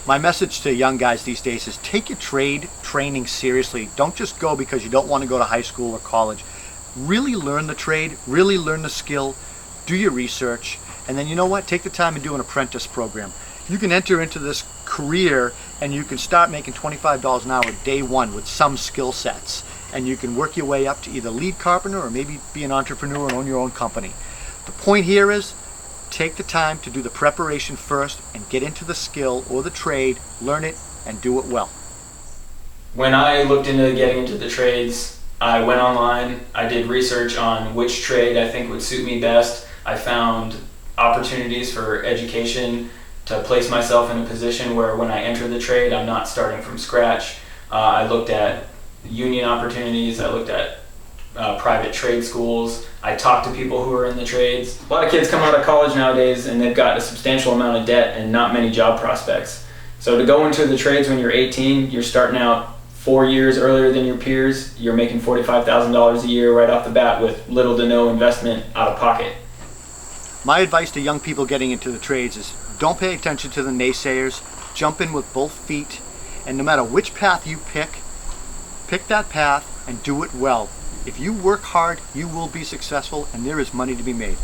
My message to young guys these days is take your trade training seriously. Don't just go because you don't want to go to high school or college. Really learn the trade, really learn the skill, do your research, and then you know what? Take the time and do an apprentice program. You can enter into this career and you can start making $25 an hour day one with some skill sets. And you can work your way up to either lead carpenter or maybe be an entrepreneur and own your own company. The point here is take the time to do the preparation first and get into the skill or the trade, learn it, and do it well. When I looked into getting into the trades, I went online, I did research on which trade I think would suit me best. I found opportunities for education to place myself in a position where when I enter the trade, I'm not starting from scratch. I looked at union opportunities, I looked at private trade schools. I talked to people who are in the trades. A lot of kids come out of college nowadays and they've got a substantial amount of debt and not many job prospects. So to go into the trades when you're 18, you're starting out 4 years earlier than your peers, you're making $45,000 a year right off the bat with little to no investment out of pocket. My advice to young people getting into the trades is don't pay attention to the naysayers, jump in with both feet, and no matter which path you pick that path and do it well. If you work hard, you will be successful and there is money to be made.